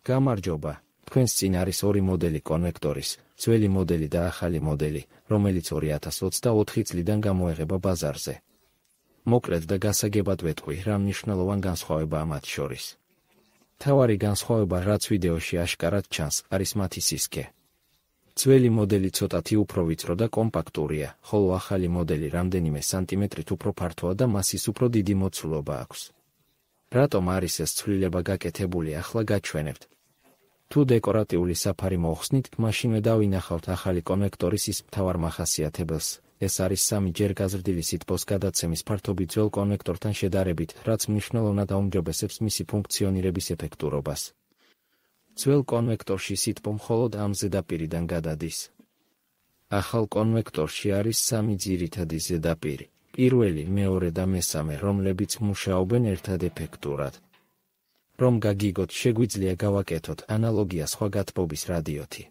გამარჯობა, თქვენს წინ არის ორი მოდელი კონვექტორის, ძველი მოდელი და ახალი მოდელი, რომელიც 2024 წლიდან გამოეღება ბაზარზე. მოკლედ და გასაგებად ვეთქვი, რა მნიშვნელოვანი განსხვავებაა მათ შორის. მთავარი განსხვავება, რაც ვიდეოში აშკარად ჩანს, არის მათი სისქე. ძველი მოდელი ცოტათი უფრო ვიწრო და კომპაქტურია, ხოლო ახალი მოდელი რამდენიმე სანტიმეტრით უფრო ფართოა და მასის უფრო დიდი მოცულობა აქვს. რატომ არის ეს ცვლილება გაკეთებული, ახლა გაჩვენებთ. თუ დეკორატიული საფარი მოხსნით, მაშინვე დავინახავთ ახალი კონვექტორის ის მთავარ მახასიათებელს. ეს არის 3 ჯერ გაზრდილი სითბოს გადაცემის ფართობი ძველ კონვექტორთან შედარებით, რაც მნიშვნელოვნად აუმჯობესებს მისი ფუნქციონირების ეფექტურობას. ძველ კონვექტორში სითბო მხოლოდ ამ ზედაპირიდან გადადის. ახალ კონვექტორში არის 3 ძირითადი ზედაპირი. პირველი, მეორე და მესამე, რომლებიც მუშაობენ ერთად ეფექტურად. რომ გაგიგოთ, შეგვიძლია გავაკეთოთ ანალოგია სხვა გათბობის რადიოთი.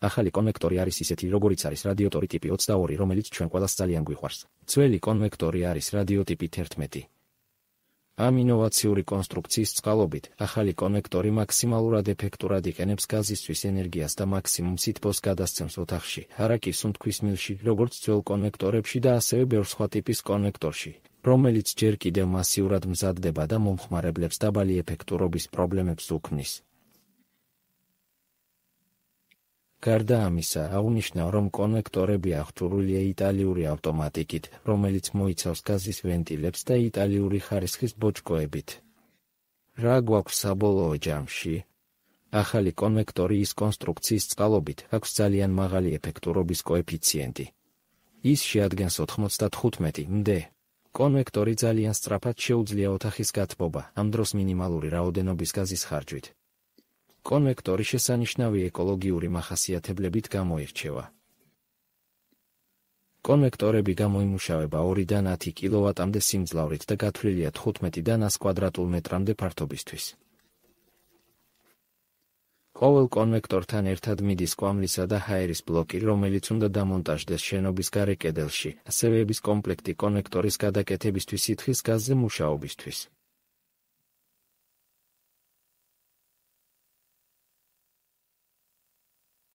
ახალი კონვექტორი არის ისეთი, როგორიც არის რადიატორი ტიპი 22, რომელიც ჩვენ ყველას ძალიან გვიყვარს. ძველი კონვექტორი არის რადიოტიპი 11. ამ ინოვაციური კონსტრუქციის წყალობით, ახალი კონვექტორი მაქსიმალურად ეფექტურად იყენებს გაზისთვის ენერგიას და მაქსიმუმ სითბოს გადასცემს ოთახში, არა კი სუნთქვის მილში, როგორც ძველ კონვექტორებში და ასევე ბევრ სხვა ტიპის კონვექტორში, რომელიც ჯერ კიდევ მასიურად მზადდება და მომხმარებლებს დაბალი ეფექტურობის პრობლემებს უქმნის. გარდა ამისა, აღნიშნავ, რომ კონვექტორები აღჭურვილია იტალიური ავტომატიკით, რომელიც მოიცავს გაზის ვენტილებს და იტალიური ხარისხის ბოჭკოებით. რა გვაქვს საბოლოო ჯამში? ახალი კონვექტორი ის კონსტრუქციის წყალობით აქვს ძალიან მაღალი ეფექტურობის კოეფიციენტი. ის შეადგენს 95 მდ. კონვექტორი ძალიან სწრაფად შეუძლია ოთახის გათბობა, ამ დროს მინიმალური რაოდენობის გაზის ხარჯვით. კონვექტორი შესანიშნავი ეკოლოგიური მახასიათებლებით გამოირჩევა. კონვექტორები გამოიმუშავება 2-დან 10 კილოვატამდე სიმძლავრით და გათვლილია 15-დან 100 კვადრატულ მეტრამდე ფართობისთვის. ყოველ კონვექტორთან ერთად მიდის კვამლისა და ჰაერის ბლოკი, რომელიც უნდა დამონტაჟდეს შენობის გარე კედელში, ასევე ების კომპლექტი კონვექტორის გადაკეთებისთვის სითხის გაზზე მუშაობისთვის.